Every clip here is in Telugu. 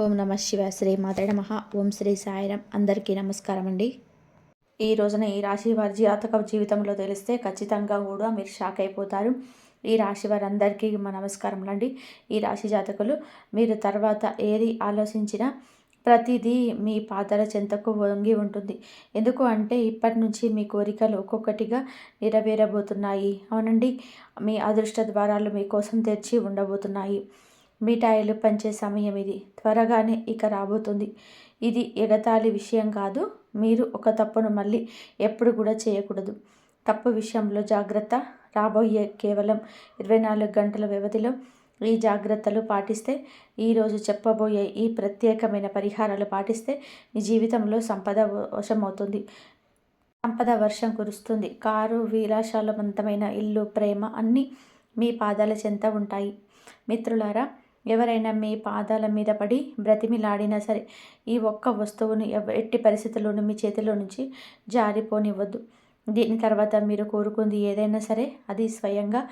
ఓం నమ శివ శ్రీ మాతాయ నమః. ఓం శ్రీ సాయిరాం. అందరికీ నమస్కారం అండి. ఈ రోజున ఈ రాశి వారి జాతక జీవితంలో తెలిస్తే ఖచ్చితంగా కూడా మీరు షాక్ అయిపోతారు. ఈ రాశి వారందరికీ మా నమస్కారములండి. ఈ రాశి జాతకులు మీరు తర్వాత ఏది ఆలోచించినా ప్రతిదీ మీ పాదాల చెంతకు వంగి ఉంటుంది. ఎందుకు అంటే ఇప్పటి నుంచి మీ కోరికలు ఒక్కొక్కటిగా నెరవేరబోతున్నాయి. అవునండి, మీ అదృష్ట ద్వారాలు మీకోసం తెరిచి ఉండబోతున్నాయి. మిఠాయిలు పంచే సమయం ఇది త్వరగానే ఇక రాబోతుంది. ఇది ఎగతాళి విషయం కాదు. మీరు ఒక తప్పును మళ్ళీ ఎప్పుడు కూడా చేయకూడదు. తప్పు విషయంలో జాగ్రత్త. రాబోయే కేవలం 24 గంటల వ్యవధిలో ఈ జాగ్రత్తలు పాటిస్తే, ఈరోజు చెప్పబోయే ఈ ప్రత్యేకమైన పరిహారాలు పాటిస్తే మీ జీవితంలో సంపద వశమవుతుంది. సంపద వర్షం కురుస్తుంది. కారు, విలాసాలవంతమైన ఇల్లు, ప్రేమ అన్నీ మీ పాదాల చెంత ఉంటాయి. మిత్రులారా, ఎవరైనా మీ పాదాల మీద పడి బ్రతిమిలాడినా సరే ఈ ఒక్క వస్తువును ఎట్టి పరిస్థితుల్లోనూ మీ చేతిలో నుంచి జారిపోనివ్వద్దు. దీని తర్వాత మీరు కోరుకుంది ఏదైనా సరే అది స్వయంగా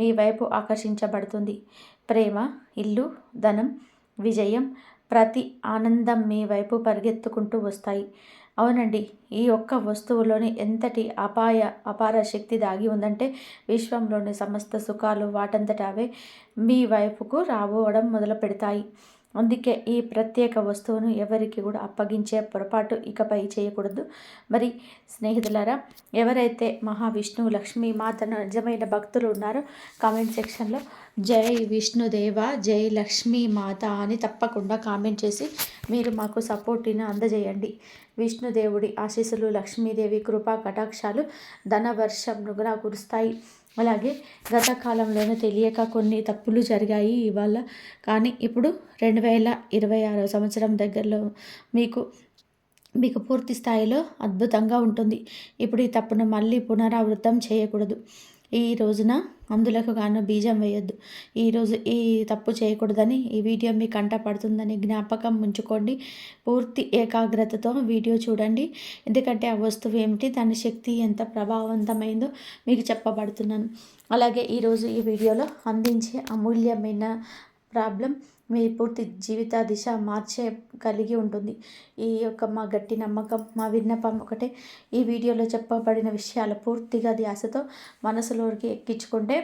మీ వైపు ఆకర్షించబడుతుంది. ప్రేమ, ఇల్లు, ధనం, విజయం, ప్రతి ఆనందం మీ వైపు పరిగెత్తుకుంటూ వస్తాయి. అవునండి, ఈ ఒక్క వస్తువులోని ఎంతటి అపార శక్తి దాగి ఉందంటే విశ్వంలోని సమస్త సుఖాలు వాటంతట అవే మీ వైపుకు రాబోవడం మొదలు పెడతాయి. అందుకే ఈ ప్రత్యేక వస్తువును ఎవరికి కూడా అప్పగించే పొరపాటు ఇకపై చేయకూడదు. మరి స్నేహితులారా, ఎవరైతే మహావిష్ణువు లక్ష్మీ మాతను నిజమైన భక్తులు ఉన్నారో కామెంట్ సెక్షన్లో జై విష్ణుదేవ, జై లక్ష్మీ మాత అని తప్పకుండా కామెంట్ చేసి మీరు మాకు సపోర్ట్ని అందజేయండి. విష్ణుదేవుడి ఆశీస్సులు, లక్ష్మీదేవి కృపా కటాక్షాలు ధనవర్షంగా కురుస్తాయి. అలాగే గత కాలంలోనే తెలియక కొన్ని తప్పులు జరిగాయి ఇవాళ, కానీ ఇప్పుడు 2026 సంవత్సరం దగ్గరలో మీకు పూర్తి స్థాయిలో అద్భుతంగా ఉంటుంది. ఇప్పుడు ఈ తప్పును మళ్ళీ పునరావృతం చేయకూడదు. ఈ రోజున అందులకు గాను బీజం వేయొద్దు. ఈరోజు ఈ తప్పు చేయకూడదని ఈ వీడియో మీ కంట పడుతుందని జ్ఞాపకం ఉంచుకోండి. పూర్తి ఏకాగ్రతతో వీడియో చూడండి. ఎందుకంటే ఆ వస్తువు ఏమిటి, దాని శక్తి ఎంత ప్రభావవంతమైందో మీకు చెప్పబడుతున్నాను. అలాగే ఈరోజు ఈ వీడియోలో అందించే అమూల్యమైన ప్రాబ్లం మీ పూర్తి జీవిత దిశ మార్చే కలిగి ఉంటుంది. ఈ యొక్క మా గట్టి నమ్మకం, మా విన్నపం ఒకటే. ఈ వీడియోలో చెప్పబడిన విషయాలు పూర్తిగా ధ్యాసతో మనసులోకి ఎక్కించుకుంటే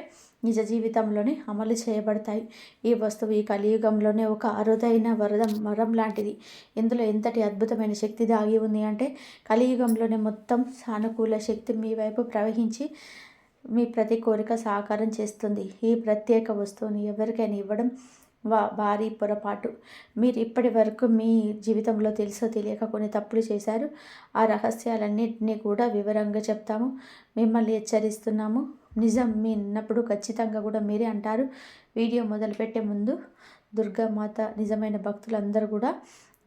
నిజ జీవితంలోనే అమలు చేయబడతాయి. ఈ వస్తువు ఈ కలియుగంలోనే ఒక అరుదైన వరం లాంటిది. ఇందులో ఎంతటి అద్భుతమైన శక్తి దాగి ఉంది అంటే కలియుగంలోనే మొత్తం సానుకూల శక్తి మీ వైపు ప్రవహించి మీ ప్రతి కోరిక సాకారం చేస్తుంది. ఈ ప్రత్యేక వస్తువుని ఎవరికైనా ఇవ్వడం భారీ పొరపాటు. మీరు ఇప్పటి వరకు మీ జీవితంలో తెలుసో తెలియక కొన్ని తప్పులు చేశారు. ఆ రహస్యాలన్నింటినీ కూడా వివరంగా చెప్తాము. మిమ్మల్ని హెచ్చరిస్తున్నాము. నిజం మీ ఉన్నప్పుడు ఖచ్చితంగా కూడా మీరే అంటారు. వీడియో మొదలుపెట్టే ముందు దుర్గామాత నిజమైన భక్తులందరూ కూడా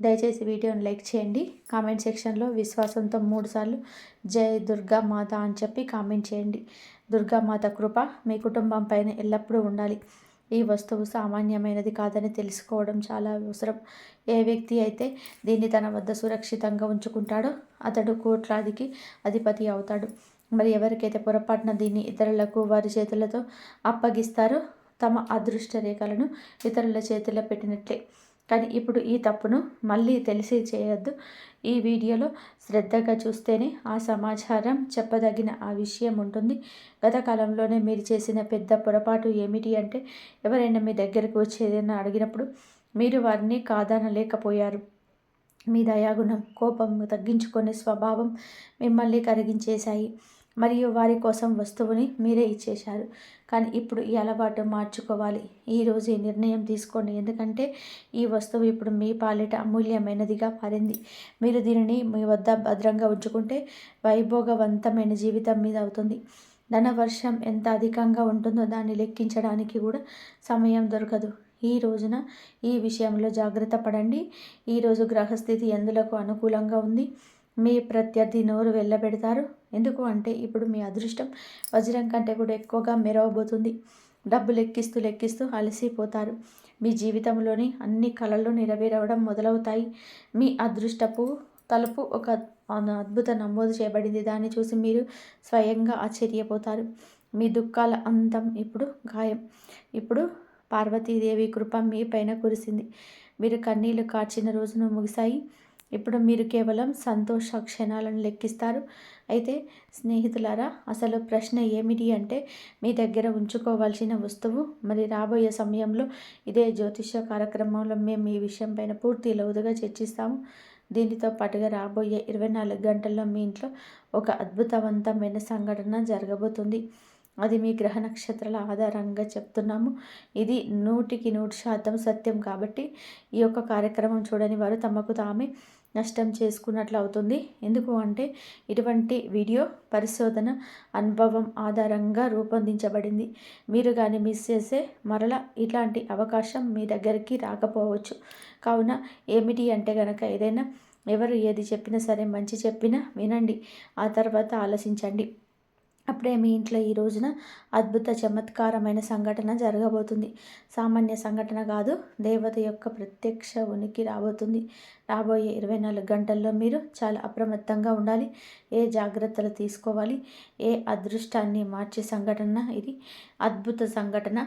దయచేసి వీడియోని లైక్ చేయండి. కామెంట్ సెక్షన్లో విశ్వాసంతో 3 సార్లు జై దుర్గామాత అని చెప్పి కామెంట్ చేయండి. దుర్గామాత కృప మీ కుటుంబం పైన ఎల్లప్పుడూ ఉండాలి. ఈ వస్తువు సామాన్యమైనది కాదని తెలుసుకోవడం చాలా అవసరం. ఏ వ్యక్తి అయితే దీన్ని తన వద్ద సురక్షితంగా ఉంచుకుంటాడో అతడు కోట్లాదికి అధిపతి అవుతాడు. మరి ఎవరికైతే పొరపాటున దీన్ని ఇతరులకు వారి చేతులతో అప్పగిస్తారో తమ అదృష్ట రేఖలను ఇతరుల చేతుల్లో పెట్టినట్లే. కానీ ఇప్పుడు ఈ తప్పును మళ్ళీ తెలిసి చేయొద్దు. ఈ వీడియోలో శ్రద్ధగా చూస్తేనే ఆ సమాచారం చెప్పదగిన ఆ విషయం ఉంటుంది. గత కాలంలోనే మీరు చేసిన పెద్ద పొరపాటు ఏమిటి అంటే ఎవరైనా మీ దగ్గరకు వచ్చి ఏదైనా అడిగినప్పుడు మీరు వారిని కాదనలేకపోయారు. మీ దయాగుణం, కోపం తగ్గించుకునే స్వభావం మిమ్మల్ని కరిగించేశాయి. మరియు వారి కోసం వస్తువుని మీరే ఇచ్చేశారు. కానీ ఇప్పుడు ఈ అలవాటు మార్చుకోవాలి. ఈరోజు ఈ నిర్ణయం తీసుకోండి. ఎందుకంటే ఈ వస్తువు ఇప్పుడు మీ పాలిట అమూల్యమైనదిగా మారింది. మీరు దీనిని మీ వద్ద భద్రంగా ఉంచుకుంటే వైభోగవంతమైన జీవితం మీద అవుతుంది. ధనవర్షం ఎంత అధికంగా ఉంటుందో దాన్ని లెక్కించడానికి కూడా సమయం దొరకదు. ఈ రోజున ఈ విషయంలో జాగ్రత్త పడండి. ఈరోజు గ్రహస్థితి ఎందులకు అనుకూలంగా ఉంది. మీ ప్రత్యర్థి నోరు వెళ్ళబెడతారు. ఎందుకు అంటే ఇప్పుడు మీ అదృష్టం వజ్రం కంటే కూడా ఎక్కువగా మెరవబోతుంది. డబ్బు లెక్కిస్తూ అలసిపోతారు. మీ జీవితంలోని అన్ని కళలు నెరవేరవడం మొదలవుతాయి. మీ అదృష్టపు తలుపు ఒక అద్భుత నమోదు చేయబడింది. దాన్ని చూసి మీరు స్వయంగా ఆశ్చర్యపోతారు. మీ దుఃఖాల అంతం ఇప్పుడు ఖాయం. ఇప్పుడు పార్వతీదేవి కృప మీ పైన కురిసింది. మీరు కన్నీళ్లు కార్చిన రోజును ముగిశాయి. ఇప్పుడు మీరు కేవలం సంతోష క్షణాలను లెక్కిస్తారు. అయితే స్నేహితులారా, అసలు ప్రశ్న ఏమిటి అంటే, మీ దగ్గర ఉంచుకోవాల్సిన వస్తువు. మరి రాబోయే సమయంలో ఇదే జ్యోతిష్య కార్యక్రమంలో మేము ఈ విషయం పైన పూర్తి లోతుగా చర్చిస్తాము. దీనితో పాటుగా రాబోయే 24 గంటల్లో మీ ఇంట్లో ఒక అద్భుతవంతమైన సంఘటన జరగబోతుంది. అది మీ గ్రహ నక్షత్రాల ఆధారంగా చెప్తున్నాము. ఇది 100% సత్యం. కాబట్టి ఈ యొక్క కార్యక్రమం చూడని వారు తమకు తామే నష్టం చేసుకున్నట్లు అవుతుంది. ఎందుకు అంటే ఇటువంటి వీడియో పరిశోధన అనుభవం ఆధారంగా రూపొందించబడింది. మీరు కానీ మిస్ చేసే మరలా ఇట్లాంటి అవకాశం మీ దగ్గరికి రాకపోవచ్చు. కావున ఏమిటి అంటే గనక, ఏదైనా ఎవరు ఏది చెప్పినా సరే, మంచి చెప్పినా వినండి, ఆ తర్వాత ఆలోచించండి. అప్పుడే మీ ఇంట్లో ఈ రోజున అద్భుత చమత్కారమైన సంఘటన జరగబోతుంది. సామాన్య సంఘటన కాదు, దేవత యొక్క ప్రత్యక్ష ఉనికి రాబోతుంది. రాబోయే 24 గంటల్లో మీరు చాలా అప్రమత్తంగా ఉండాలి. ఏ జాగ్రత్తలు తీసుకోవాలి, ఏ అదృష్టాన్ని మార్చే సంఘటన ఇది, అద్భుత సంఘటన.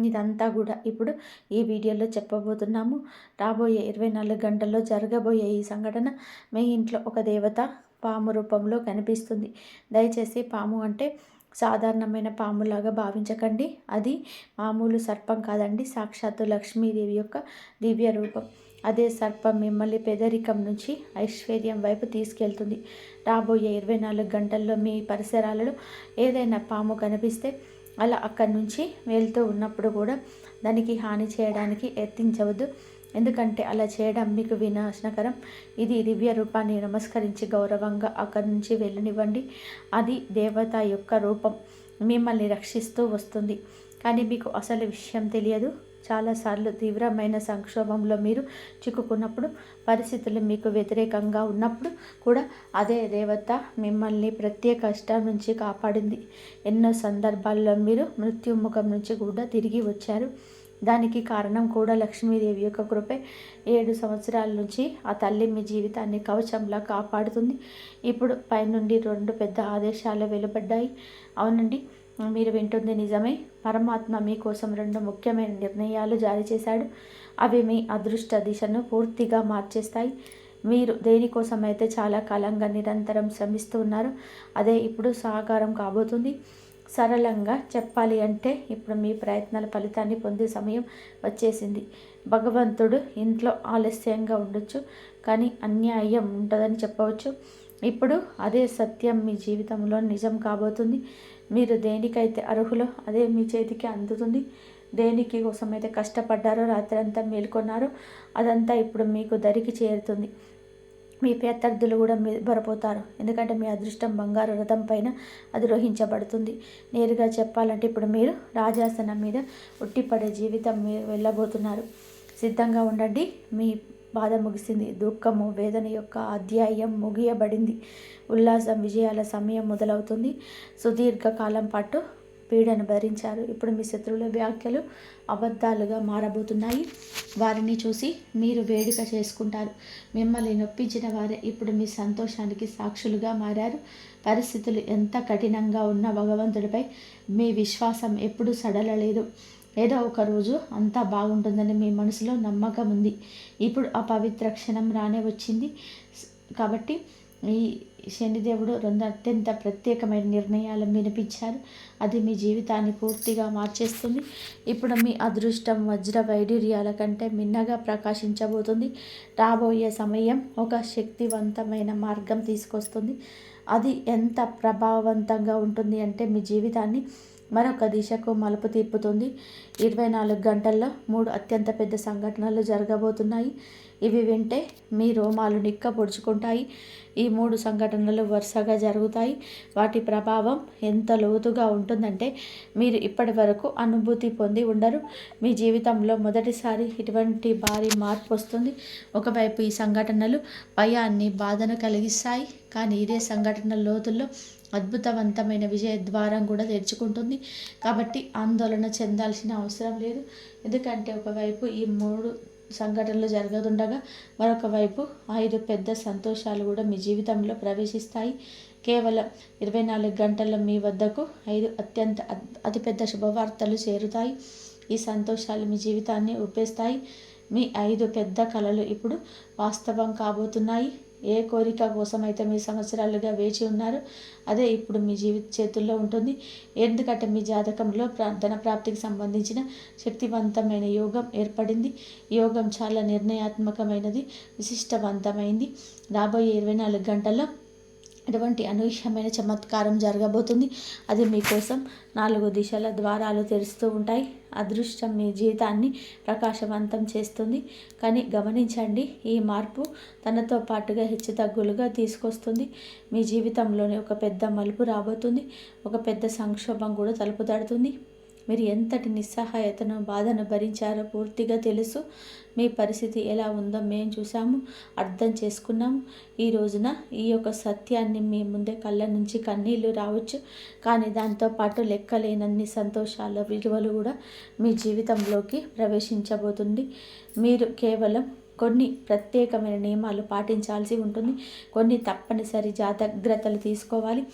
ఇదంతా కూడా ఇప్పుడు ఈ వీడియోలో చెప్పబోతున్నాము. రాబోయే 24 గంటల్లో జరగబోయే ఈ సంఘటన మీ ఇంట్లో ఒక దేవత పాము రూపంలో కనిపిస్తుంది. దయచేసి పాము అంటే సాధారణమైన పాములాగా భావించకండి. అది మామూలు సర్పం కాదండి, సాక్షాత్తు లక్ష్మీదేవి యొక్క దివ్య రూపం. అదే సర్పం మిమ్మల్ని పేదరికం నుంచి ఐశ్వర్యం వైపు తీసుకెళ్తుంది. రాబోయే 24 గంటల్లో మీ పరిసరాలలో ఏదైనా పాము కనిపిస్తే అలా అక్కడి నుంచి వెళ్తూ ఉన్నప్పుడు కూడా దానికి హాని చేయడానికి యత్నించవద్దు. ఎందుకంటే అలా చేయడం మీకు వినాశనకరం. ఇది దివ్య రూపాన్ని నమస్కరించి గౌరవంగా అక్కడి నుంచి వెళ్ళనివ్వండి. అది దేవత యొక్క రూపం, మిమ్మల్ని రక్షిస్తూ వస్తుంది. కానీ మీకు అసలు విషయం తెలియదు. చాలాసార్లు తీవ్రమైన సంక్షోభంలో మీరు చిక్కుకున్నప్పుడు, పరిస్థితులు మీకు వ్యతిరేకంగా ఉన్నప్పుడు కూడా అదే దేవత మిమ్మల్ని ప్రత్యేక కష్టం నుంచి కాపాడింది. ఎన్నో సందర్భాల్లో మీరు మృత్యుముఖం నుంచి కూడా తిరిగి వచ్చారు. దానికి కారణం కూడా లక్ష్మీదేవి యొక్క కృపే. 7 సంవత్సరాల నుంచి ఆ తల్లి మీ జీవితాన్ని కవచంలా కాపాడుతుంది. ఇప్పుడు పైనుండి 2 పెద్ద ఆదేశాలు వెలువడ్డాయి. అవునండి, మీరు వింటుంది నిజమే. పరమాత్మ మీకోసం 2 ముఖ్యమైన నిర్ణయాలు జారీ చేశాడు. అవి మీ అదృష్ట దిశను పూర్తిగా మార్చేస్తాయి. మీరు దేనికోసమైతే చాలా కాలంగా నిరంతరం శ్రమిస్తూ ఉన్నారు, అదే ఇప్పుడు సాకారం కాబోతుంది. సరళంగా చెప్పాలి అంటే ఇప్పుడు మీ ప్రయత్నాల ఫలితాన్ని పొందే సమయం వచ్చేసింది. భగవంతుడు ఇంట్లో ఆలస్యంగా ఉండొచ్చు, కానీ అన్యాయం ఉంటుందని చెప్పవచ్చు. ఇప్పుడు అదే సత్యం మీ జీవితంలో నిజం కాబోతుంది. మీరు దేనికైతే అర్హులో అదే మీ చేతికి అందుతుంది. దేనికి కోసమైతే కష్టపడ్డారో, రాత్రంతా మేల్కొన్నారో, అదంతా ఇప్పుడు మీకు దరికి చేరుతుంది. మీ ప్రత్యర్థులు కూడా బరపోతారు. ఎందుకంటే మీ అదృష్టం బంగారు రథం పైన అధిరోహించబడుతుంది. నేరుగా చెప్పాలంటే ఇప్పుడు మీరు రాజాసనం మీద ఉట్టిపడే జీవితం మీరు వెళ్ళబోతున్నారు. సిద్ధంగా ఉండండి. మీ బాధ ముగిసింది. దుఃఖము, వేదన యొక్క అధ్యాయం ముగియబడింది. ఉల్లాసం, విజయాల సమయం మొదలవుతుంది. సుదీర్ఘకాలం పాటు పీడను భరించారు. ఇప్పుడు మీ శత్రువుల వ్యాఖ్యలు అబద్ధాలుగా మారబోతున్నాయి. వారిని చూసి మీరు వేడుక చేసుకుంటారు. మిమ్మల్ని నొప్పించిన వారే ఇప్పుడు మీ సంతోషానికి సాక్షులుగా మారారు. పరిస్థితులు ఎంత కఠినంగా ఉన్న భగవంతుడిపై మీ విశ్వాసం ఎప్పుడూ సడలలేదు. ఏదో ఒక రోజు అంతా బాగుంటుందని మీ మనసులో నమ్మకం ఉంది. ఇప్పుడు ఆ పవిత్ర క్షణం రానే వచ్చింది. కాబట్టి ఈ శనిదేవుడు 2 అత్యంత ప్రత్యేకమైన నిర్ణయాలు వినిపించారు. అది మీ జీవితాన్ని పూర్తిగా మార్చేస్తుంది. ఇప్పుడు మీ అదృష్టం వజ్ర వైడూర్యాల కంటే మిన్నగా ప్రకాశించబోతుంది. రాబోయే సమయం ఒక శక్తివంతమైన మార్గం తీసుకొస్తుంది. అది ఎంత ప్రభావవంతంగా ఉంటుంది అంటే మీ జీవితాన్ని మరొక దిశకు మలుపు తిప్పుతుంది. 24 గంటల్లో 3 అత్యంత పెద్ద సంఘటనలు జరగబోతున్నాయి. ఇవి వింటే మీ రోమాలు నిక్క పొడుచుకుంటాయి. ఈ 3 సంఘటనలు వరుసగా జరుగుతాయి. వాటి ప్రభావం ఎంత లోతుగా ఉంటుందంటే మీరు ఇప్పటి వరకు అనుభూతి పొంది ఉండరు. మీ జీవితంలో మొదటిసారి ఇటువంటి భారీ మార్పు వస్తుంది. ఒకవైపు ఈ సంఘటనలు భయాన్ని, బాధను కలిగిస్తాయి. కానీ ఇదే సంఘటన లోతుల్లో అద్భుతవంతమైన విజయ ద్వారం కూడా తెరుచుకుంటుంది. కాబట్టి ఆందోళన చెందాల్సిన అవసరం లేదు. ఎందుకంటే ఒకవైపు ఈ 3 సంఘటనలు జరుగుతుండగా మరొక వైపు 5 పెద్ద సంతోషాలు కూడా మీ జీవితంలో ప్రవేశిస్తాయి. కేవలం 24 గంటల్లో మీ వద్దకు 5 అతిపెద్ద శుభవార్తలు చేరుతాయి. ఈ సంతోషాలు మీ జీవితాన్ని ఊపేస్తాయి. మీ 5 పెద్ద కలలు ఇప్పుడు వాస్తవం కాబోతున్నాయి. ఏ కోరిక కోసమైతే మీ సంవత్సరాలుగా వేచి ఉన్నారు అదే ఇప్పుడు మీ జీవిత చేతుల్లో ఉంటుంది. ఎందుకంటే మీ జాతకంలో ధన ప్రాప్తికి సంబంధించిన శక్తివంతమైన యోగం ఏర్పడింది. యోగం చాలా నిర్ణయాత్మకమైనది, విశిష్టవంతమైంది. రాబోయే 24 గంటల్లో ఎటువంటి అనూహ్యమైన చమత్కారం జరగబోతుంది. అది మీకోసం 4 దిశల ద్వారాలు తెరుస్తూ ఉంటాయి. అదృష్టం మీ జీవితాన్ని ప్రకాశవంతం చేస్తుంది. కానీ గమనించండి, ఈ మార్పు తనతో పాటుగా హెచ్చుతగ్గులుగా తీసుకొస్తుంది. మీ జీవితంలోనే ఒక పెద్ద మలుపు రాబోతుంది. ఒక పెద్ద సంక్షోభం కూడా తలుపు తడుతుంది. మీరు ఎంతటి నిస్సహాయతను, బాధను భరించారో పూర్తిగా తెలుసు. మీ పరిస్థితి ఎలా ఉందో మేము చూసాము, అర్థం చేసుకున్నాము. ఈ రోజున ఈ యొక్క సత్యాన్ని మీ ముందే కళ్ళ నుంచి కన్నీళ్లు రావచ్చు. కానీ దాంతోపాటు లెక్కలేనన్ని సంతోషాల విలువలు కూడా మీ జీవితంలోకి ప్రవేశించబోతుంది. మీరు కేవలం కొన్ని ప్రత్యేకమైన నియమాలు పాటించాల్సి ఉంటుంది. కొన్ని తప్పనిసరి జాగ్రత్తలు తీసుకోవాలి.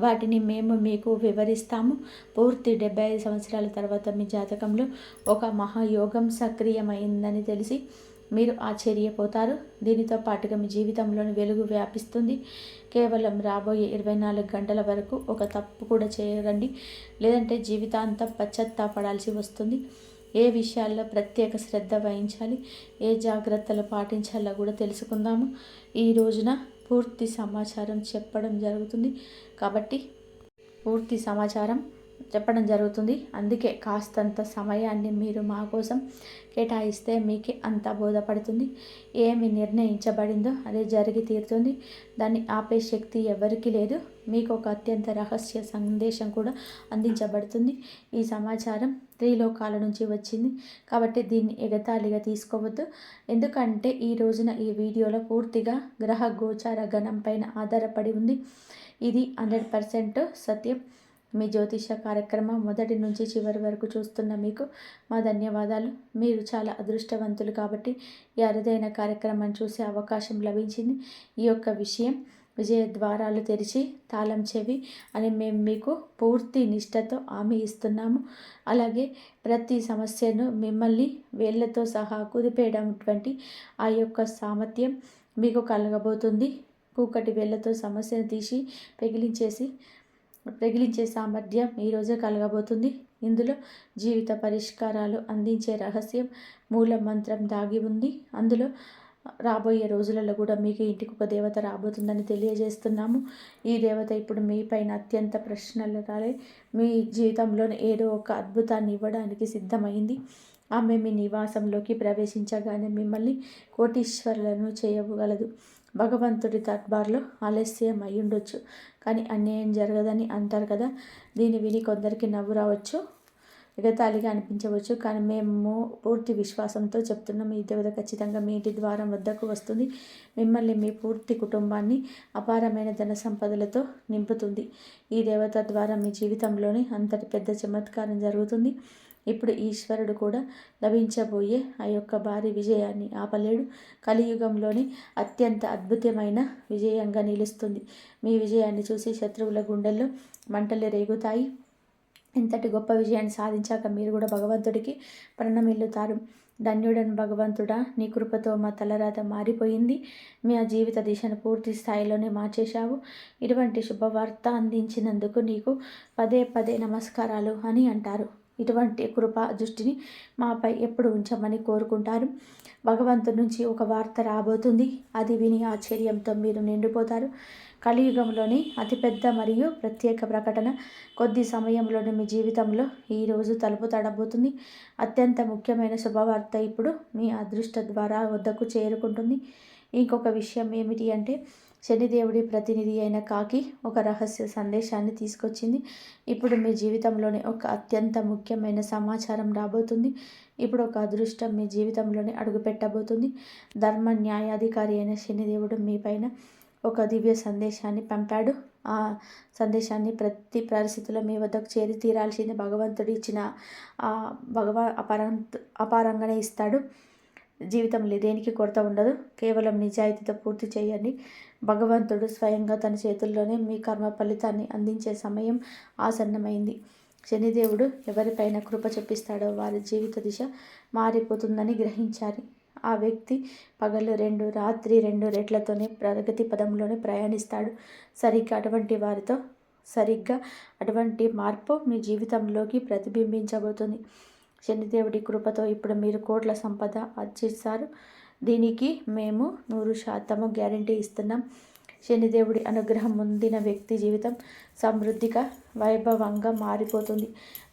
వాటిని మేము మీకు వివరిస్తాము. పూర్తి 75 సంవత్సరాల తర్వాత మీ జాతకంలో ఒక మహాయోగం సక్రియమైందని తెలిసి మీరు ఆశ్చర్యపోతారు. దీనితో పాటుగా మీ జీవితంలోని వెలుగు వ్యాపిస్తుంది. కేవలం రాబోయే 24 గంటల వరకు ఒక తప్పు కూడా చేయరండి, లేదంటే జీవితాంతం పశ్చాత్తాపడాల్సి వస్తుంది. ఏ విషయాల్లో ప్రత్యేక శ్రద్ధ వహించాలి, ఏ జాగ్రత్తలు పాటించాలో కూడా తెలుసుకుందాము. ఈ రోజున పూర్తి సమాచారం చెప్పడం జరుగుతుంది. కాబట్టి పూర్తి సమాచారం చెప్పడం జరుగుతుంది. అందుకే కాస్తంత సమయాన్ని మీరు మా కోసం కేటాయిస్తే మీకే అంత బోధపడుతుంది. ఏమి నిర్ణయించబడిందో అదే జరిగి తీరుతుంది. దాన్ని ఆపే శక్తి ఎవరికీ లేదు. మీకు ఒక అత్యంత రహస్య సందేశం కూడా అందించబడుతుంది. ఈ సమాచారం త్రిలోకాల నుంచి వచ్చింది కాబట్టి దీన్ని ఎగతాళిగా తీసుకోవద్దు. ఎందుకంటే ఈ రోజున ఈ వీడియోలో పూర్తిగా గ్రహ గోచార గణం పైన ఆధారపడి ఉంది. ఇది 100% సత్యం. మీ జ్యోతిష కార్యక్రమం మొదటి నుంచి చివరి వరకు చూస్తున్న మీకు మా ధన్యవాదాలు. మీరు చాలా అదృష్టవంతులు కాబట్టి ఈ అరుదైన కార్యక్రమాన్ని చూసే అవకాశం లభించింది. ఈ యొక్క విషయం విజయ ద్వారాలు తెరిచి తాళం చెవి అని మేము మీకు పూర్తి నిష్ఠతో హామీ ఇస్తున్నాము. అలాగే ప్రతి సమస్యను మిమ్మల్ని వేళ్లతో సహా కుదిపేయటువంటి ఆ యొక్క సామర్థ్యం మీకు కలగబోతుంది. కూకటి వేళ్లతో సమస్యను తీసి పెగిలించే సామర్థ్యం ఈరోజే కలగబోతుంది. ఇందులో జీవిత పరిష్కారాలు అందించే రహస్యం మూల మంత్రం దాగి ఉంది. అందులో రాబోయే రోజులలో కూడా మీకు ఇంటికి ఒక దేవత రాబోతుందని తెలియజేస్తున్నాము. ఈ దేవత ఇప్పుడు మీ పైన అత్యంత ప్రశ్నలు రాలే మీ జీవితంలోని ఏదో ఒక అద్భుతాన్ని ఇవ్వడానికి సిద్ధమైంది. ఆమె మీ నివాసంలోకి ప్రవేశించగానే మిమ్మల్ని కోటీశ్వరులను చేయగలదు. భగవంతుడి దర్బార్లో ఆలస్యం అయి ఉండొచ్చు, కానీ అన్యాయం జరగదని అంటారు కదా. దీన్ని విని కొందరికి నవ్వు రావచ్చు, ఎగతాళిగా అనిపించవచ్చు. కానీ మేము పూర్తి విశ్వాసంతో చెప్తున్నాం, ఈ దేవత ఖచ్చితంగా మీ ఇంటి ద్వారం వద్దకు వస్తుంది. మిమ్మల్ని, మీ పూర్తి కుటుంబాన్ని అపారమైన ధన సంపదలతో నింపుతుంది. ఈ దేవత ద్వారా మీ జీవితంలోని అంతటి పెద్ద చమత్కారం జరుగుతుంది. ఇప్పుడు ఈశ్వరుడు కూడా లభించబోయే ఆ యొక్క భారీ విజయాన్ని ఆపలేడు. కలియుగంలోని అత్యంత అద్భుతమైన విజయంగా నిలుస్తుంది. మీ విజయాన్ని చూసి శత్రువుల గుండెల్లో మంటలు రేగుతాయి. ఇంతటి గొప్ప విజయాన్ని సాధించాక మీరు కూడా భగవంతుడికి ప్రణమిల్లుతారు. ధన్యుడను భగవంతుడా, నీ కృపతో మా తలరాత మారిపోయింది. మీ జీవిత దిశను పూర్తి స్థాయిలోనే మార్చేశావు. ఇటువంటి శుభవార్త అందించినందుకు నీకు పదే పదే నమస్కారాలు అని అంటారు. ఇటువంటి కృప దృష్టిని మాపై ఎప్పుడు ఉంచమని కోరుకుంటారు. భగవంతుడి నుంచి ఒక వార్త రాబోతుంది. అది విని ఆశ్చర్యంతో మీరు నిండిపోతారు. కలియుగంలోని అతిపెద్ద మరియు ప్రత్యేక ప్రకటన కొద్ది సమయంలోనే మీ జీవితంలో ఈరోజు తలుపు తడబోతుంది. అత్యంత ముఖ్యమైన శుభవార్త ఇప్పుడు మీ అదృష్ట ద్వారా వద్దకు చేరుకుంటుంది. ఇంకొక విషయం ఏమిటి అంటే, శనిదేవుడి ప్రతినిధి అయిన కాకి ఒక రహస్య సందేశాన్ని తీసుకొచ్చింది. ఇప్పుడు మీ జీవితంలోనే ఒక అత్యంత ముఖ్యమైన సమాచారం రాబోతుంది. ఇప్పుడు ఒక అదృష్టం మీ జీవితంలోనే అడుగుపెట్టబోతుంది. ధర్మ న్యాయాధికారి అయిన శనిదేవుడు మీ పైన ఒక దివ్య సందేశాన్ని పంపాడు. ఆ సందేశాన్ని ప్రతి పరిస్థితుల్లో మీ వద్దకు చేరి తీరాల్సింది. భగవంతుడు ఇచ్చిన అపారంగానే ఇస్తాడు. జీవితంలో దేనికి కొరత ఉండదు. కేవలం నిజాయితీతో పూర్తి చేయండి. భగవంతుడు స్వయంగా తన చేతుల్లోనే మీ కర్మ ఫలితాన్ని అందించే సమయం ఆసన్నమైంది. శనిదేవుడు ఎవరిపైన కృప చూపిస్తాడో వారి జీవిత దిశ మారిపోతుందని గ్రహించాలి. ఆ వ్యక్తి పగలు 2 రాత్రి 2 రెట్లతోనే ప్రగతి పదంలోనే ప్రయాణిస్తాడు. సరిగ్గా అటువంటి మార్పు మీ జీవితంలోకి ప్రతిబింబించబోతుంది. శనిదేవుడి కృపతో ఇప్పుడు మీరు కోట్ల సంపద ఆర్జిస్తారు. దీనికి మేము 100% గ్యారంటీ ఇస్తున్నాం. శనిదేవుడి అనుగ్రహం పొందిన వ్యక్తి జీవితం సమృద్ధిగా వైభవంగా మారిపోతుంది.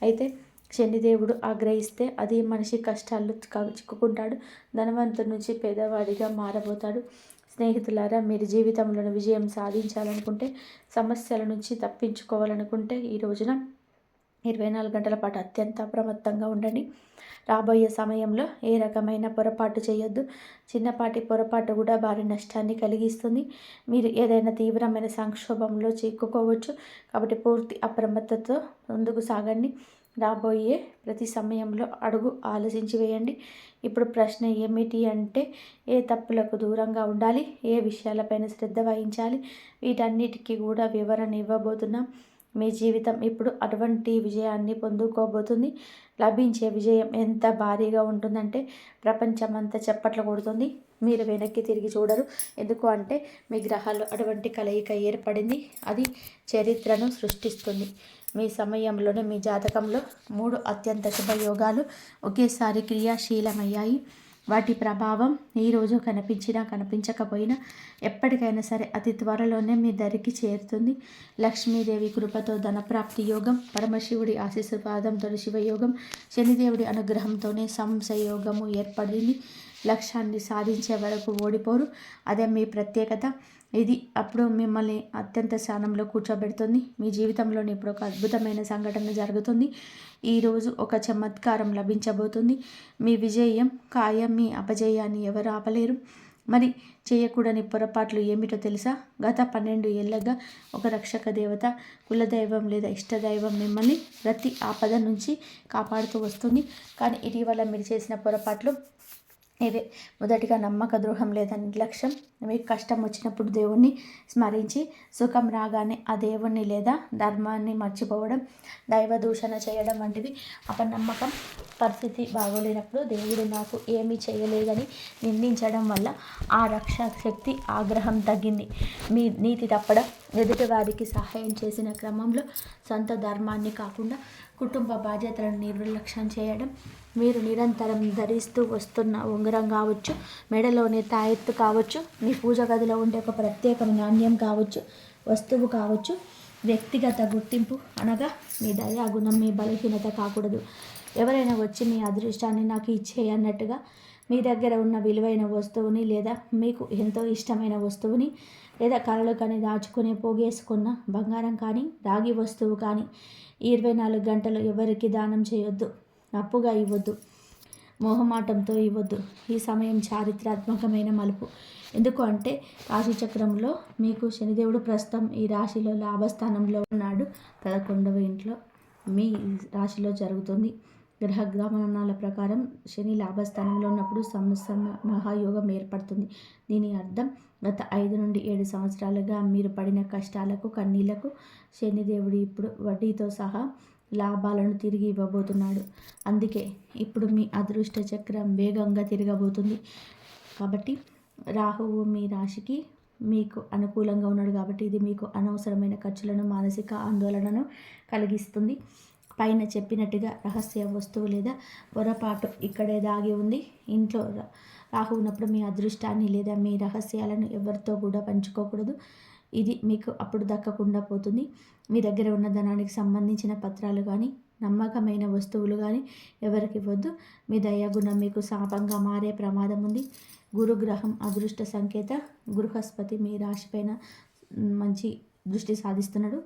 అయితే శనిదేవుడు ఆగ్రహిస్తే అది మనిషి కష్టాల్లో చిక్కుకుంటాడు. ధనవంతుడి నుంచి పేదవాడిగా మారబోతాడు. స్నేహితులారా, మీరు జీవితంలో విజయం సాధించాలనుకుంటే, సమస్యల నుంచి తప్పించుకోవాలనుకుంటే ఈ రోజున 24 గంటల పాటు అత్యంత అప్రమత్తంగా ఉండండి. రాబోయే సమయంలో ఏ రకమైన పొరపాటు చేయొద్దు. చిన్నపాటి పొరపాటు కూడా భారీ నష్టాన్ని కలిగిస్తుంది. మీరు ఏదైనా తీవ్రమైన సంక్షోభంలో చిక్కుకోవచ్చు. కాబట్టి పూర్తి అప్రమత్తతో ముందుకు సాగండి. రాబోయే ప్రతి సమయంలో అడుగు ఆలోచించి వేయండి. ఇప్పుడు ప్రశ్న ఏమిటి అంటే, ఏ తప్పులకు దూరంగా ఉండాలి, ఏ విషయాలపైన శ్రద్ధ వహించాలి, వీటన్నిటికీ కూడా వివరణ ఇవ్వబోతున్నాం. మీ జీవితం ఇప్పుడు అటువంటి విజయాన్ని పొందుకోబోతుంది. లభించే విజయం ఎంత భారీగా ఉంటుందంటే ప్రపంచమంతా చప్పట్లు కొడుతుంది. మీరు వెనక్కి తిరిగి చూడరు. ఎందుకు అంటే మీ గ్రహాల్లో అటువంటి కలయిక ఏర్పడింది. అది చరిత్రను సృష్టిస్తుంది. మీ సమయంలోనే మీ జాతకంలో 3 అత్యంత శుభయోగాలు ఒకేసారి క్రియాశీలమయ్యాయి. వాటి ప్రభావం ఈరోజు కనిపించినా కనిపించకపోయినా ఎప్పటికైనా సరే అతి త్వరలోనే మీ దరికి చేరుతుంది. లక్ష్మీదేవి కృపతో ధనప్రాప్తి యోగం, పరమశివుడి ఆశీర్వాదంతో శివయోగం, శనిదేవుడి అనుగ్రహంతోనే సంశయోగము ఏర్పడింది. లక్ష్యాన్ని సాధించే వరకు ఓడిపోరు. అదే మీ ప్రత్యేకత. ఇది అప్పుడు మిమ్మల్ని అత్యంత స్థానంలో కూర్చోబెడుతుంది. మీ జీవితంలోని ఇప్పుడు ఒక అద్భుతమైన సంఘటన జరుగుతుంది. ఈరోజు ఒక చమత్కారం లభించబోతుంది. మీ విజయం ఖాయం. మీ అపజయాన్ని ఎవరు ఆపలేరు. మరి చేయకూడని పొరపాట్లు ఏమిటో తెలుసా? గత 12 ఏళ్ళగా ఒక రక్షక దేవత, కులదైవం లేదా ఇష్టదైవం మిమ్మల్ని ప్రతి ఆపద నుంచి కాపాడుతూ వస్తుంది. కానీ ఇటీవల మీరు చేసిన పొరపాట్లు ఇవే. మొదటిగా నమ్మక ద్రోహం లేదా నిర్లక్ష్యం. మీకు కష్టం వచ్చినప్పుడు దేవుణ్ణి స్మరించి, సుఖం రాగానే ఆ దేవుణ్ణి లేదా ధర్మాన్ని మర్చిపోవడం, దైవ దూషణ చేయడం వంటివి. అపనమ్మకం. పరిస్థితి బాగోలేనప్పుడు దేవుడు నాకు ఏమీ చేయలేదని నిందించడం వల్ల ఆ రక్షా శక్తి ఆగ్రహం తగ్గింది. మీ నీతి తప్పడం. ఎదుటివారికి సహాయం చేసిన క్రమంలో సొంత ధర్మాన్ని కాకుండా కుటుంబ బాధ్యతలను నిర్లక్ష్యం చేయడం. మీరు నిరంతరం ధరిస్తూ వస్తున్న ఉంగరం కావచ్చు, మెడలోని తాయెత్తు కావచ్చు, మీ పూజ గదిలో ఉండే ఒక ప్రత్యేకమైన నాణ్యం కావచ్చు, వస్తువు కావచ్చు. వ్యక్తిగత గుర్తింపు అనగా మీ దయాగుణం మీ బలహీనత కాకూడదు. ఎవరైనా వచ్చి మీ అదృష్టాన్ని నాకు ఇచ్చేయన్నట్టుగా మీ దగ్గర ఉన్న విలువైన వస్తువుని లేదా మీకు ఎంతో ఇష్టమైన వస్తువుని లేదా కలలు కానీ దాచుకుని పోగేసుకున్న బంగారం కానీ రాగి వస్తువు కానీ 24 గంటలు ఎవరికి దానం చేయొద్దు. అప్పుగా ఇవ్వద్దు. మోహమాటంతో ఇవ్వద్దు. ఈ సమయం చారిత్రాత్మకమైన మలుపు. ఎందుకు అంటే రాశిచక్రంలో మీకు శనిదేవుడు ప్రస్తుతం ఈ రాశిలో లాభస్థానంలో ఉన్నాడు. 11వ ఇంట్లో మీ రాశిలో జరుగుతుంది. గ్రహ గమనాల ప్రకారం శని లాభస్థానంలో ఉన్నప్పుడు మహాయోగం ఏర్పడుతుంది. దీని అర్థం గత 5 నుండి 7 సంవత్సరాలుగా మీరు పడిన కష్టాలకు, కన్నీళ్లకు శనిదేవుడు ఇప్పుడు వడ్డీతో సహా లాభాలను తిరిగి ఇవ్వబోతున్నాడు. అందుకే ఇప్పుడు మీ అదృష్ట చక్రం వేగంగా తిరగబోతుంది. కాబట్టి రాహువు మీ రాశికి మీకు అనుకూలంగా ఉన్నాడు. కాబట్టి ఇది మీకు అనవసరమైన ఖర్చులను, మానసిక ఆందోళనను కలిగిస్తుంది. పైన చెప్పినట్టుగా రహస్య వస్తువు లేదా పొరపాటు ఇక్కడే దాగి ఉంది. ఇంట్లో రాహు ఉన్నప్పుడు మీ అదృష్టాన్ని లేదా మీ రహస్యాలను ఎవరితో కూడా పంచుకోకూడదు. ఇది మీకు అప్పుడు దక్కకుండా పోతుంది. మీ దగ్గర ఉన్న ధనానికి సంబంధించిన పత్రాలు కానీ, నమ్మకమైన వస్తువులు కానీ ఎవరికి ఇవ్వద్దు. మీ దయాగుణం మీకు శాపంగా మారే ప్రమాదం ఉంది. గురుగ్రహం అదృష్ట సంకేత. బృహస్పతి మీ రాశిపైన మంచి దృష్టి సాధిస్తున్నాడు.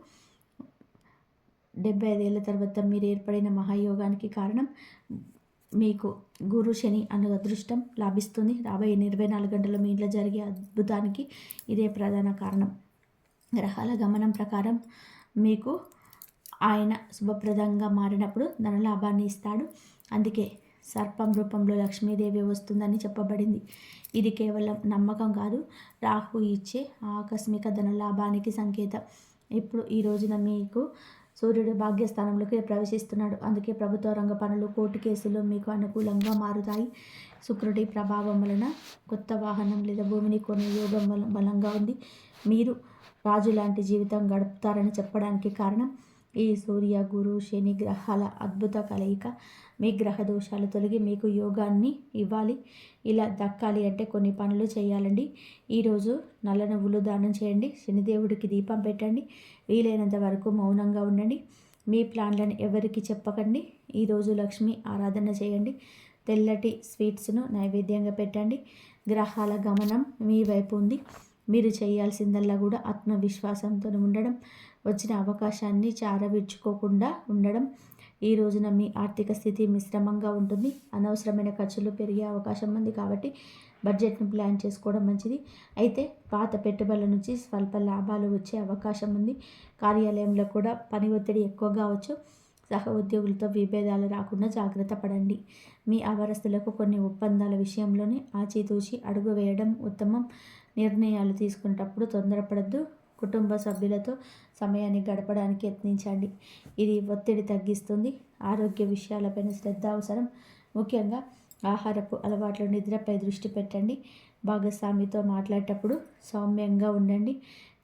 75 ఏళ్ళ తర్వాత మీరు ఏర్పడిన మహాయోగానికి కారణం మీకు గురు శని అనే అదృష్టం లాభిస్తుంది. రాబోయే 24 గంటల్లో మీ ఇంట్లో జరిగే అద్భుతానికి ఇదే ప్రధాన కారణం. గ్రహాల గమనం ప్రకారం మీకు ఆయన శుభప్రదంగా మారినప్పుడు ధనలాభాన్ని ఇస్తాడు. అందుకే సర్పం రూపంలో లక్ష్మీదేవి వస్తుందని చెప్పబడింది. ఇది కేవలం నమ్మకం కాదు, రాహు ఇచ్చే ఆకస్మిక ధనలాభానికి సంకేతం. ఇప్పుడు ఈ రోజున మీకు సూర్యుడు భాగ్యస్థానంలోకి ప్రవేశిస్తున్నాడు. అందుకే ప్రభుత్వ రంగ పనులు, కోర్టు కేసులు మీకు అనుకూలంగా మారుతాయి. శుక్రుడి ప్రభావం వలన కొత్త వాహనం లేదా భూమిని కొనే యోగం బలంగా ఉంది. మీరు రాజు లాంటి జీవితం గడుపుతారని చెప్పడానికి కారణం ఈ సూర్య, గురు, శని గ్రహాల అద్భుత కలయిక. మీ గ్రహ దోషాలు తొలగి మీకు యోగాన్ని ఇవ్వాలి. ఇలా దక్కాలి అంటే కొన్ని పనులు చేయాలండి. ఈరోజు నల్ల నువ్వులు దానం చేయండి. శనిదేవుడికి దీపం పెట్టండి. వీలైనంత వరకు మౌనంగా ఉండండి. మీ ప్లాన్లను ఎవరికి చెప్పకండి. ఈరోజు లక్ష్మి ఆరాధన చేయండి. తెల్లటి స్వీట్స్ను నైవేద్యంగా పెట్టండి. గ్రహాల గమనం మీ వైపు ఉంది. మీరు చేయాల్సిందల్లా కూడా ఆత్మవిశ్వాసంతో ఉండడం, వచ్చిన అవకాశాన్ని చారవిడ్చుకోకుండా ఉండడం. ఈ రోజున మీ ఆర్థిక స్థితి మిశ్రమంగా ఉంటుంది. అనవసరమైన ఖర్చులు పెరిగే అవకాశం ఉంది కాబట్టి బడ్జెట్ను ప్లాన్ చేసుకోవడం మంచిది. అయితే పాత పెట్టుబడుల నుంచి స్వల్ప లాభాలు వచ్చే అవకాశం ఉంది. కార్యాలయంలో కూడా పని ఒత్తిడి ఎక్కువగా కావచ్చు. సహ ఉద్యోగులతో విభేదాలు రాకుండా జాగ్రత్త పడండి. మీ అవరస్తులకు కొన్ని ఒప్పందాల విషయంలోనే ఆచితూచి అడుగు వేయడం ఉత్తమం. నిర్ణయాలు తీసుకునేటప్పుడు తొందరపడద్దు. కుటుంబ సభ్యులతో సమయాన్ని గడపడానికి యత్నించండి. ఇది ఒత్తిడి తగ్గిస్తుంది. ఆరోగ్య విషయాలపైన శ్రద్ధ అవసరం. ముఖ్యంగా ఆహారపు అలవాట్లు, నిద్రపై దృష్టి పెట్టండి. భాగస్వామితో మాట్లాడేటప్పుడు సౌమ్యంగా ఉండండి.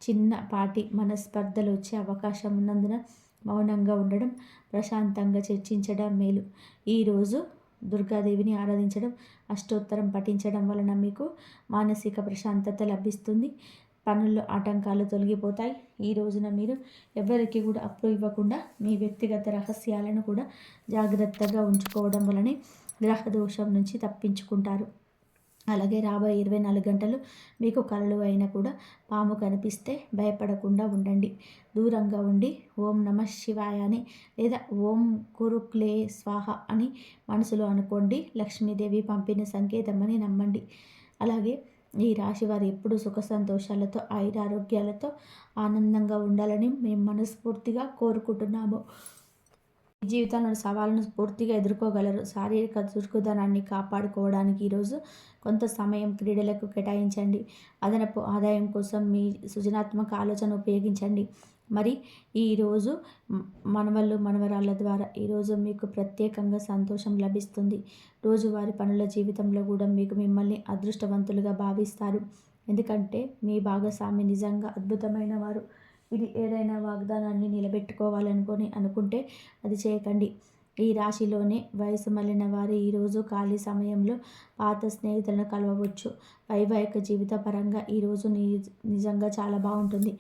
చిన్నపాటి మనస్పర్ధలు వచ్చే అవకాశం ఉన్నందున మౌనంగా ఉండడం, ప్రశాంతంగా చర్చించడం మేలు. ఈరోజు దుర్గాదేవిని ఆరాధించడం, అష్టోత్తరం పఠించడం వలన మీకు మానసిక ప్రశాంతత లభిస్తుంది. పనుల్లో ఆటంకాలు తొలగిపోతాయి. ఈ రోజున మీరు ఎవరికి కూడా అప్పు ఇవ్వకుండా మీ వ్యక్తిగత రహస్యాలను కూడా జాగ్రత్తగా ఉంచుకోవడం వలనే గ్రహ దోషం నుంచి తప్పించుకుంటారు. అలాగే రాబోయే 24 గంటలు మీకు కలలు అయినా కూడా పాము కనిపిస్తే భయపడకుండా ఉండండి. దూరంగా ఉండి ఓం నమః శివాయ అని లేదా ఓం కురుక్లే స్వాహ అని మనసులో అనుకోండి. లక్ష్మీదేవి పంపిన సంకేతం అని నమ్మండి. అలాగే ఈ రాశి వారు ఎప్పుడూ సుఖ సంతోషాలతో, ఆయురారోగ్యాలతో ఆనందంగా ఉండాలని మేము మనస్ఫూర్తిగా కోరుకుంటున్నాము. జీవితంలోని సవాళ్ళను పూర్తిగా ఎదుర్కోగలరు. శారీరక చురుకుదనాన్ని కాపాడుకోవడానికి ఈరోజు కొంత సమయం క్రీడలకు కేటాయించండి. అదనపు ఆదాయం కోసం మీ సృజనాత్మక ఆలోచన ఉపయోగించండి. మరి ఈరోజు మనవళ్ళు, మనవరాళ్ళ ద్వారా ఈరోజు మీకు ప్రత్యేకంగా సంతోషం లభిస్తుంది. రోజువారి పనుల జీవితంలో కూడా మీకు మిమ్మల్ని అదృష్టవంతులుగా భావిస్తారు. ఎందుకంటే మీ భాగస్వామి నిజంగా అద్భుతమైన వారు. ఇది ఏదైనా వాగ్దానాన్ని అనుకుంటే అది చేయకండి. ఈ రాశిలోనే వయసు మళ్ళిన వారు ఈరోజు ఖాళీ సమయంలో పాత స్నేహితులను కలవవచ్చు. వైవాహిక జీవిత పరంగా ఈరోజు నిజంగా చాలా బాగుంటుంది.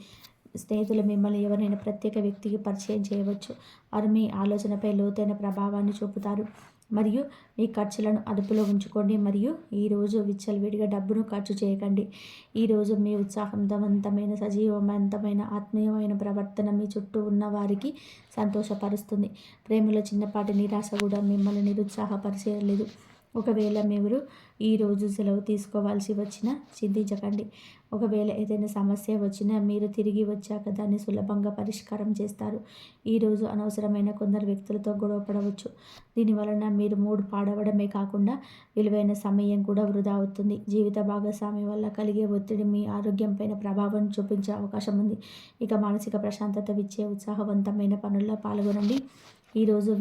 స్నేహితులు మిమ్మల్ని ఎవరైనా ప్రత్యేక వ్యక్తికి పరిచయం చేయవచ్చు. వారు మీ ఆలోచనపై లోతైన ప్రభావాన్ని చూపుతారు. మరియు మీ ఖర్చులను అదుపులో ఉంచుకోండి. మరియు ఈరోజు విచ్చలవిడిగా డబ్బును ఖర్చు చేయకండి. ఈరోజు మీ ఉత్సాహవంతమైన, సజీవవంతమైన, ఆత్మీయమైన ప్రవర్తన మీ చుట్టూ ఉన్న వారికి సంతోషపరుస్తుంది. ప్రేమలో చిన్నపాటి నిరాశ కూడా మిమ్మల్ని నిరుత్సాహపరిచేయలేదు. ఒకవేళ మీరు ఈరోజు సెలవు తీసుకోవాల్సి వచ్చినా చింతించకండి. ఒకవేళ ఏదైనా సమస్య వచ్చినా మీరు తిరిగి వచ్చాక దాన్ని సులభంగా పరిష్కారం చేస్తారు. ఈరోజు అనవసరమైన కొందరు వ్యక్తులతో గొడవ పడవచ్చు. దీనివలన మీరు మూడ్ పాడవడమే కాకుండా విలువైన సమయం కూడా వృధా అవుతుంది. జీవిత భాగస్వామి వల్ల కలిగే ఒత్తిడి మీ ఆరోగ్యంపైన ప్రభావం చూపించే అవకాశం ఉంది. ఇక మానసిక ప్రశాంతత ఇచ్చే ఉత్సాహవంతమైన పనుల్లో పాల్గొనండి. ఈరోజు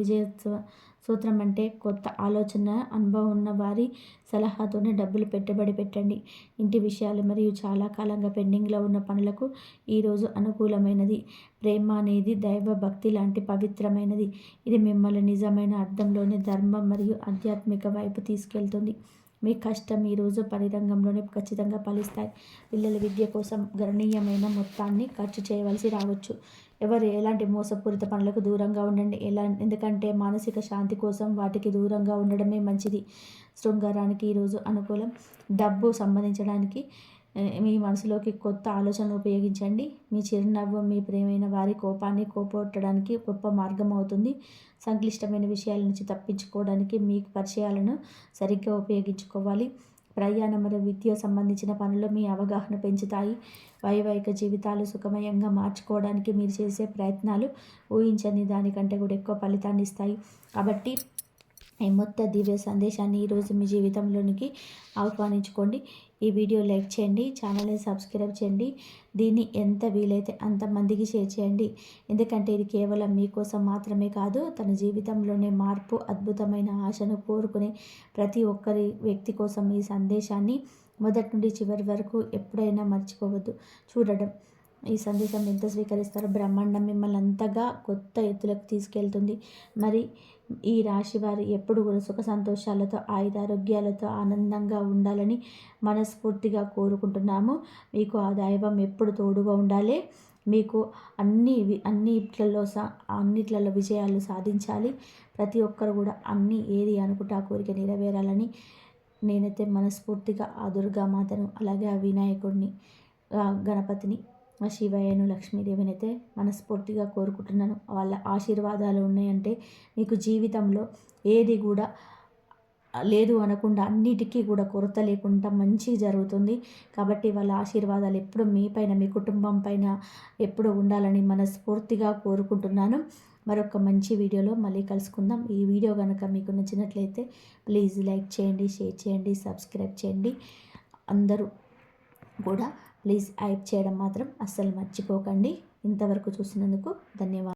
సూత్రం అంటే కొత్త ఆలోచన, అనుభవం ఉన్న వారి సలహాతోనే డబ్బులు పెట్టుబడి పెట్టండి. ఇంటి విషయాలు మరియు చాలా కాలంగా పెండింగ్లో ఉన్న పనులకు ఈరోజు అనుకూలమైనది. ప్రేమ అనేది దైవ భక్తి లాంటి పవిత్రమైనది. ఇది మిమ్మల్ని నిజమైన అర్థంలోనే ధర్మం మరియు ఆధ్యాత్మిక వైపు తీసుకెళ్తుంది. మీ కష్టం ఈరోజు పరిరంగంలోనే ఖచ్చితంగా ఫలిస్తాయి. పిల్లల విద్య కోసం గణనీయమైన మొత్తాన్ని ఖర్చు చేయవలసి రావచ్చు. ఎవరు ఎలాంటి మోసపూరిత పనులకు దూరంగా ఉండండి. ఎందుకంటే మానసిక శాంతి కోసం వాటికి దూరంగా ఉండడమే మంచిది. శృంగారానికి ఈరోజు అనుకూలం. డబ్బు సంబంధించడానికి మీ మనసులోకి కొత్త ఆలోచనలు ఉపయోగించండి. మీ చిరునవ్వు మీ ప్రియమైన వారి కోపాన్ని పోగొట్టడానికి గొప్ప మార్గం అవుతుంది. సంక్లిష్టమైన విషయాల నుంచి తప్పించుకోవడానికి మీ పరిచయాలను సరిగ్గా ఉపయోగించుకోవాలి. ప్రయాణం మరియు విద్య సంబంధించిన పనులు మీ అవగాహన పెంచుతాయి. వైవాహిక జీవితాలు సుఖమయంగా మార్చుకోవడానికి మీరు చేసే ప్రయత్నాలు ఊహించని దానికంటే కూడా ఎక్కువ ఫలితాన్ని ఇస్తాయి. కాబట్టి ఈ మొత్తం దివ్య సందేశాన్ని ఈరోజు మీ జీవితంలోనికి ఆహ్వానించుకోండి. ఈ వీడియో లైక్ చేయండి, ఛానల్ని సబ్స్క్రైబ్ చేయండి. దీన్ని ఎంత వీలైతే అంతమందికి షేర్ చేయండి. ఎందుకంటే ఇది కేవలం మీకోసం మాత్రమే కాదు, తన జీవితంలోనే మార్పు, అద్భుతమైన ఆశను కోరుకునే ప్రతి ఒక్కరి వ్యక్తి కోసం ఈ సందేశాన్ని మొదటి నుండి చివరి వరకు ఎప్పుడైనా మర్చిపోవద్దు చూడడం. ఈ సందేశం ఎంత స్వీకరిస్తారో బ్రహ్మాండం మిమ్మల్ని అంతగా కొత్త ఎత్తులకు తీసుకెళ్తుంది. మరి ఈ రాశి వారు ఎప్పుడు కూడా సుఖ సంతోషాలతో, ఆయురారోగ్యాలతో ఆనందంగా ఉండాలని మనస్ఫూర్తిగా కోరుకుంటున్నాము. మీకు ఆ దైవం ఎప్పుడు తోడుగా ఉండాలి. మీకు అన్నిట్లలో విజయాలు సాధించాలి. ప్రతి ఒక్కరు కూడా ఏది అనుకుంటే ఆ కోరిక నెరవేరాలని నేనైతే మనస్ఫూర్తిగా ఆ దుర్గామాతను, అలాగే ఆ వినాయకుడిని, గణపతిని, ఆ శివయ్యను, లక్ష్మీదేవిని అయితే మనస్ఫూర్తిగా కోరుకుంటున్నాను. వాళ్ళ ఆశీర్వాదాలు ఉన్నాయంటే మీకు జీవితంలో ఏది కూడా లేదు అనకుండా అన్నిటికీ కూడా కొరత లేకుండా మంచి జరుగుతుంది. కాబట్టి వాళ్ళ ఆశీర్వాదాలు ఎప్పుడు మీ పైన, మీ కుటుంబం పైన ఎప్పుడు ఉండాలని మనస్ఫూర్తిగా కోరుకుంటున్నాను. మరొక మంచి వీడియోలో మళ్ళీ కలుసుకుందాం. ఈ వీడియో కనుక మీకు నచ్చినట్లయితే ప్లీజ్ లైక్ చేయండి, షేర్ చేయండి, సబ్స్క్రైబ్ చేయండి. అందరూ కూడా ప్లీజ్ హైప్ చేయడం మాత్రం అస్సలు మర్చిపోకండి. ఇంతవరకు చూసినందుకు ధన్యవాదాలు.